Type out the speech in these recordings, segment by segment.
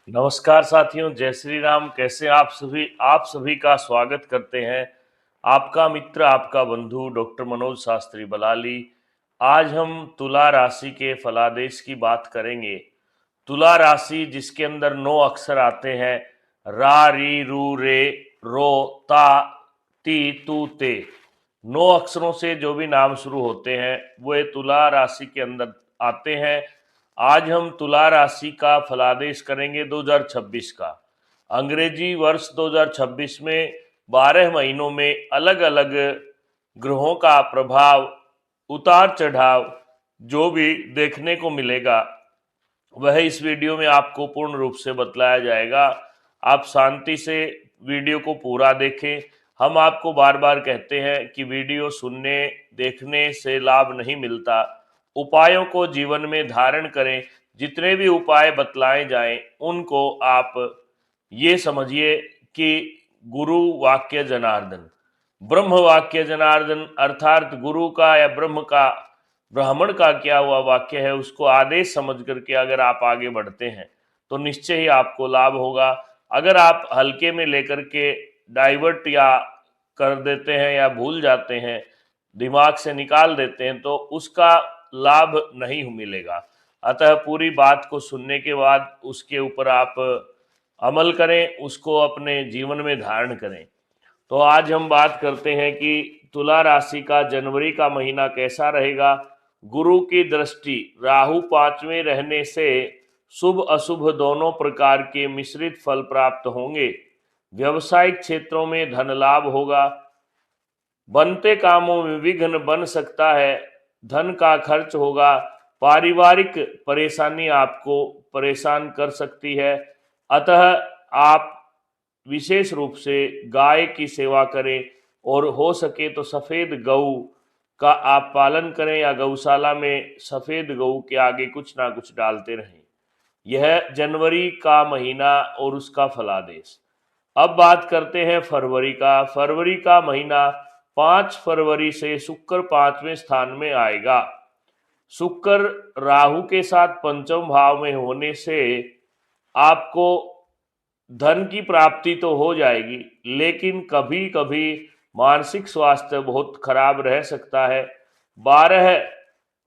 नमस्कार साथियों, जय श्री राम। कैसे आप सभी का स्वागत करते हैं। आपका मित्र, आपका बंधु डॉक्टर मनोज शास्त्री बलाली। आज हम तुला राशि के फलादेश की बात करेंगे। तुला राशि जिसके अंदर 9 अक्षर आते हैं, रा री रू रे रो ता ती तू ते। 9 अक्षरों से जो भी नाम शुरू होते हैं वो तुला राशि के अंदर आते हैं। आज हम तुला राशि का फलादेश करेंगे 2026 का। अंग्रेजी वर्ष 2026 में 12 महीनों में अलग अलग ग्रहों का प्रभाव, उतार चढ़ाव जो भी देखने को मिलेगा वह इस वीडियो में आपको पूर्ण रूप से बतलाया जाएगा। आप शांति से वीडियो को पूरा देखें। हम आपको बार बार कहते हैं कि वीडियो सुनने देखने से लाभ नहीं मिलता, उपायों को जीवन में धारण करें। जितने भी उपाय बतलाए जाएं उनको आप ये समझिए कि गुरु वाक्य जनार्दन, ब्रह्म वाक्य जनार्दन, अर्थात गुरु का या ब्रह्म का, ब्राह्मण का क्या हुआ वाक्य है उसको आदेश समझ करके अगर आप आगे बढ़ते हैं तो निश्चय ही आपको लाभ होगा। अगर आप हल्के में लेकर के डाइवर्ट या कर देते हैं या भूल जाते हैं, दिमाग से निकाल देते हैं, तो उसका लाभ नहीं मिलेगा। अतः पूरी बात को सुनने के बाद उसके ऊपर आप अमल करें, उसको अपने जीवन में धारण करें। तो आज हम बात करते हैं कि तुला राशि का जनवरी का महीना कैसा रहेगा। गुरु की दृष्टि राहु 5वें रहने से शुभ अशुभ दोनों प्रकार के मिश्रित फल प्राप्त होंगे। व्यवसायिक क्षेत्रों में धन लाभ होगा। बनते कामों में विघ्न बन सकता है। धन का खर्च होगा। पारिवारिक परेशानी आपको परेशान कर सकती है। अतः आप विशेष रूप से गाय की सेवा करें और हो सके तो सफेद गऊ का आप पालन करें या गौशाला में सफेद गऊ के आगे कुछ ना कुछ डालते रहें। यह जनवरी का महीना और उसका फलादेश। अब बात करते हैं फरवरी का। फरवरी का महीना 5 फरवरी से शुक्र 5वें स्थान में आएगा। शुक्र राहु के साथ पंचम भाव में होने से आपको धन की प्राप्ति तो हो जाएगी, लेकिन कभी कभी मानसिक स्वास्थ्य बहुत खराब रह सकता है। 12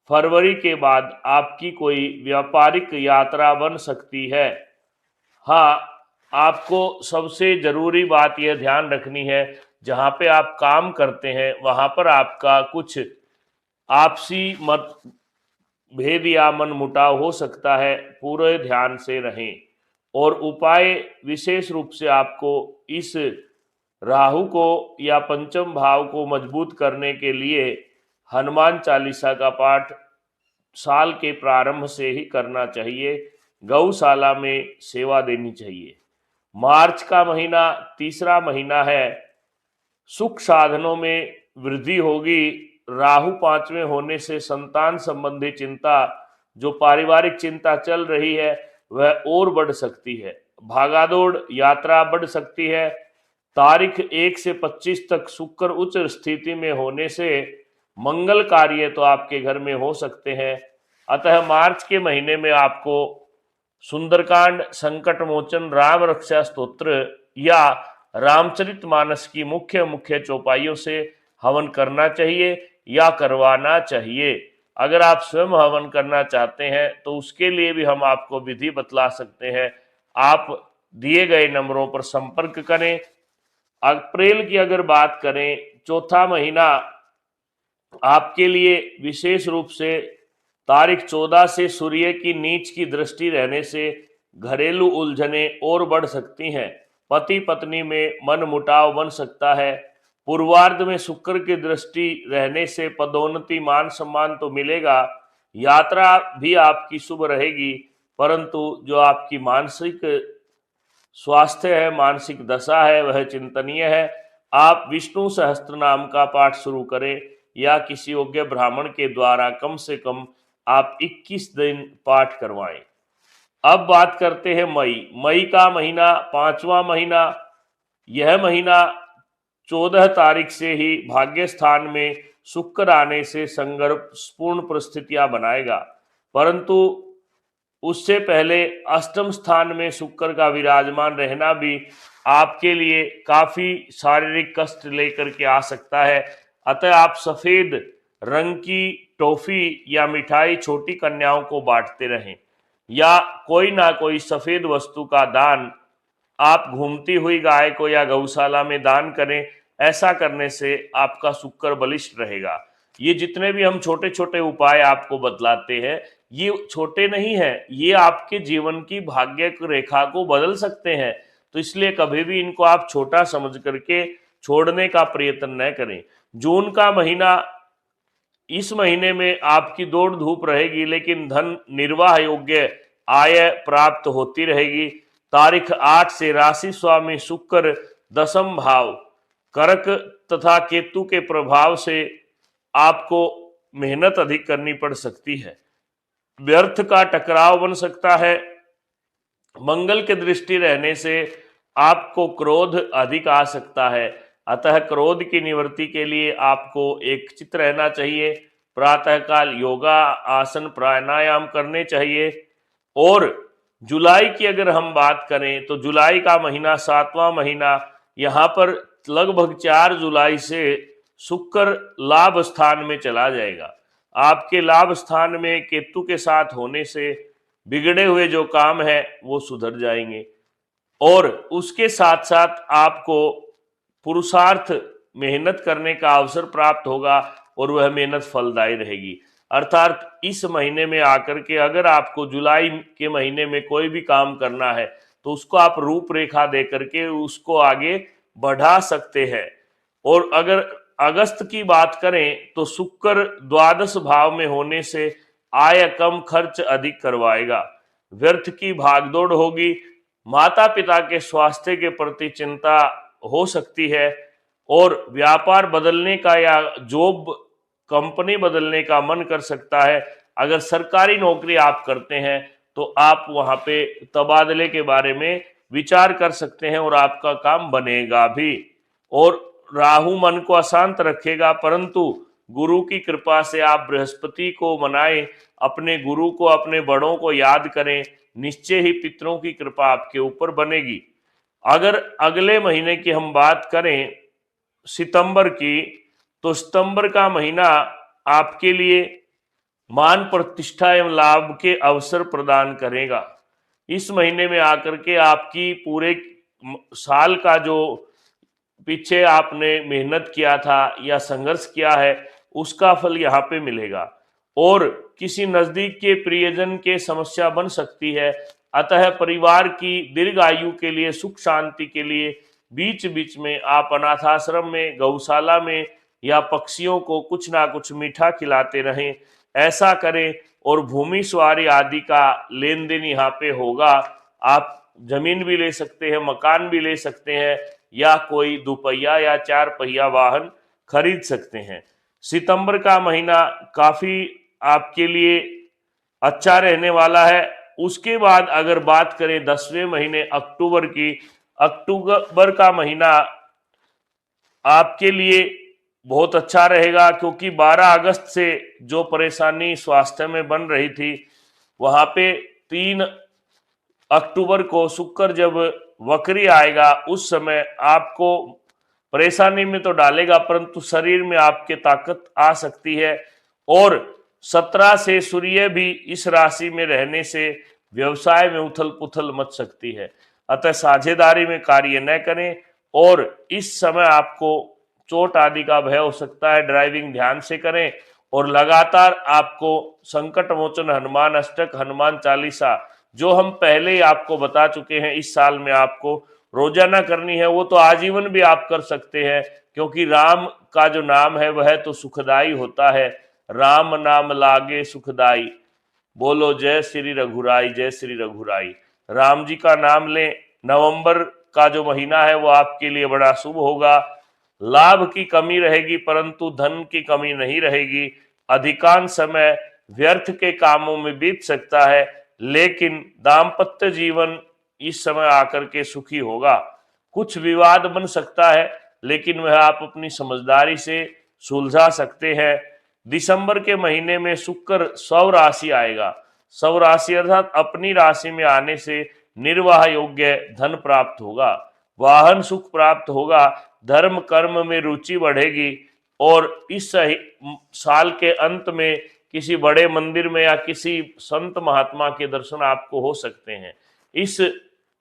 फरवरी के बाद आपकी कोई व्यापारिक यात्रा बन सकती है। हाँ, आपको सबसे जरूरी बात यह ध्यान रखनी है, जहां पे आप काम करते हैं वहां पर आपका कुछ आपसी मत भेद या मन मुटाव हो सकता है। पूरे ध्यान से रहें। और उपाय विशेष रूप से आपको इस राहु को या पंचम भाव को मजबूत करने के लिए हनुमान चालीसा का पाठ साल के प्रारंभ से ही करना चाहिए। गौशाला में सेवा देनी चाहिए। मार्च का महीना तीसरा महीना है। सुख साधनों में वृद्धि होगी। राहु 5वें होने से संतान संबंधी चिंता, जो पारिवारिक चिंता चल रही है वह और बढ़ सकती है। भागादौड़ यात्रा बढ़ सकती है। तारीख 1 से 25 तक शुक्र उच्च स्थिति में होने से मंगल कार्य तो आपके घर में हो सकते हैं। अतः मार्च के महीने में आपको सुंदरकांड, संकट मोचन, राम रक्षा स्तोत्र या रामचरितमानस की मुख्य मुख्य चौपाइयों से हवन करना चाहिए या करवाना चाहिए। अगर आप स्वयं हवन करना चाहते हैं तो उसके लिए भी हम आपको विधि बतला सकते हैं। आप दिए गए नंबरों पर संपर्क करें। अप्रैल की अगर बात करें, चौथा महीना आपके लिए विशेष रूप से तारीख 14 से सूर्य की नीच की दृष्टि रहने से घरेलू उलझने और बढ़ सकती हैं। पति पत्नी में मन मुटाव बन सकता है। पूर्वार्ध में शुक्र की दृष्टि रहने से पदोन्नति, मान सम्मान तो मिलेगा। यात्रा भी आपकी शुभ रहेगी, परंतु जो आपकी मानसिक स्वास्थ्य है, मानसिक दशा है, वह चिंतनीय है। आप विष्णु सहस्त्र नाम का पाठ शुरू करें या किसी योग्य ब्राह्मण के द्वारा कम से कम आप 21 दिन पाठ करवाएं। अब बात करते हैं मई। मई का महीना 5वां महीना। यह महीना 14 तारीख से ही भाग्य स्थान में शुक्र आने से संघर्षपूर्ण परिस्थितियां बनाएगा, परंतु उससे पहले अष्टम स्थान में शुक्र का विराजमान रहना भी आपके लिए काफी शारीरिक कष्ट लेकर के आ सकता है। अतः आप सफेद रंग की टॉफी या मिठाई छोटी कन्याओं को बांटते रहें, या कोई ना कोई सफेद वस्तु का दान आप घूमती हुई गाय को या गौशाला में दान करें। ऐसा करने से आपका शुक्र बलिष्ठ रहेगा। ये जितने भी हम छोटे छोटे उपाय आपको बतलाते हैं, ये छोटे नहीं है, ये आपके जीवन की भाग्य रेखा को बदल सकते हैं। तो इसलिए कभी भी इनको आप छोटा समझ करके छोड़ने का प्रयत्न न करें। जून का महीना, इस महीने में आपकी दौड़ धूप रहेगी, लेकिन धन निर्वाह योग्य आय प्राप्त होती रहेगी। तारीख 8 से राशि स्वामी शुक्र दशम भाव कर्क तथा केतु के प्रभाव से आपको मेहनत अधिक करनी पड़ सकती है। व्यर्थ का टकराव बन सकता है। मंगल की दृष्टि रहने से आपको क्रोध अधिक आ सकता है। अतः क्रोध की निवृत्ति के लिए आपको एक चित्त रहना चाहिए। प्रातःकाल योगा आसन प्राणायाम करने चाहिए। और जुलाई की अगर हम बात करें तो जुलाई का महीना 7वां महीना, यहाँ पर लगभग 4 जुलाई से शुक्र लाभ स्थान में चला जाएगा। आपके लाभ स्थान में केतु के साथ होने से बिगड़े हुए जो काम है वो सुधर जाएंगे, और उसके साथ साथ आपको पुरुषार्थ मेहनत करने का अवसर प्राप्त होगा और वह मेहनत फलदायी रहेगी। अर्थात इस महीने में आकर के अगर आपको जुलाई के महीने में कोई भी काम करना है तो उसको आप रूपरेखा दे करके उसको आगे बढ़ा सकते हैं। और अगर अगस्त की बात करें तो शुक्र द्वादश भाव में होने से आय कम खर्च अधिक करवाएगा। व्यर्थ की भागदौड़ होगी। माता पिता के स्वास्थ्य के प्रति चिंता हो सकती है, और व्यापार बदलने का या जॉब कंपनी बदलने का मन कर सकता है। अगर सरकारी नौकरी आप करते हैं तो आप वहां पे तबादले के बारे में विचार कर सकते हैं और आपका काम बनेगा भी। और राहु मन को अशांत रखेगा, परंतु गुरु की कृपा से आप बृहस्पति को मनाएं, अपने गुरु को अपने बड़ों को याद करें, निश्चय ही पितरों की कृपा आपके ऊपर बनेगी। अगर अगले महीने की हम बात करें सितंबर की, तो सितंबर का महीना आपके लिए मान प्रतिष्ठा एवं लाभ के अवसर प्रदान करेगा। इस महीने में आकर के आपकी पूरे साल का जो पीछे आपने मेहनत किया था या संघर्ष किया है उसका फल यहाँ पे मिलेगा। और किसी नजदीक के प्रियजन के समस्या बन सकती है। अतः परिवार की दीर्घ आयु के लिए, सुख शांति के लिए बीच बीच में आप अनाथाश्रम में, गौशाला में या पक्षियों को कुछ ना कुछ मीठा खिलाते रहें। ऐसा करें और भूमि सवारी आदि का लेन देन यहाँ पे होगा। आप जमीन भी ले सकते हैं, मकान भी ले सकते हैं, या कोई दुपहिया या 4 पहिया वाहन खरीद सकते हैं। सितंबर का महीना काफी आपके लिए अच्छा रहने वाला है। उसके बाद अगर बात करें 10वें महीने अक्टूबर की, अक्टूबर का महीना आपके लिए बहुत अच्छा रहेगा, क्योंकि 12 अगस्त से जो परेशानी स्वास्थ्य में बन रही थी, वहां पे 3 अक्टूबर को शुक्र जब वक्री आएगा उस समय आपको परेशानी में तो डालेगा, परंतु शरीर में आपके ताकत आ सकती है। और 17 से सूर्य भी इस राशि में रहने से व्यवसाय में उथल पुथल मच सकती है। अतः साझेदारी में कार्य न करें, और इस समय आपको चोट आदि का भय हो सकता है। ड्राइविंग ध्यान से करें, और लगातार आपको संकट मोचन हनुमान अष्टक, हनुमान चालीसा जो हम पहले ही आपको बता चुके हैं इस साल में आपको रोजाना करनी है, वो तो आजीवन भी आप कर सकते हैं, क्योंकि राम का जो नाम है वह तो सुखदाई होता है। राम नाम लागे सुखदाई, बोलो जय श्री रघुराई, जय श्री रघुराई। राम जी का नाम लें। नवंबर का जो महीना है वो आपके लिए बड़ा शुभ होगा। लाभ की कमी रहेगी परंतु धन की कमी नहीं रहेगी। अधिकांश समय व्यर्थ के कामों में बीत सकता है, लेकिन दाम्पत्य जीवन इस समय आकर के सुखी होगा। कुछ विवाद बन सकता है, लेकिन वह आप अपनी समझदारी से सुलझा सकते हैं। दिसंबर के महीने में शुक्र स्व राशि आएगा। स्व राशि अर्थात अपनी राशि में आने से निर्वाह योग्य धन प्राप्त होगा, वाहन सुख प्राप्त होगा, धर्म कर्म में रुचि बढ़ेगी और इस साल के अंत में किसी बड़े मंदिर में या किसी संत महात्मा के दर्शन आपको हो सकते हैं। इस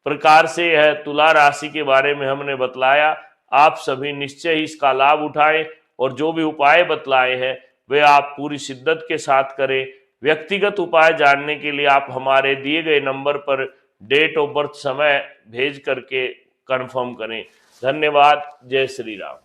प्रकार से यह तुला राशि के बारे में हमने बतलाया। आप सभी निश्चय ही इसका लाभ उठाएं और जो भी उपाय बतलाए हैं वे आप पूरी शिद्दत के साथ करें। व्यक्तिगत उपाय जानने के लिए आप हमारे दिए गए नंबर पर डेट ऑफ बर्थ समय भेज करके कंफर्म करें। धन्यवाद। जय श्री राम।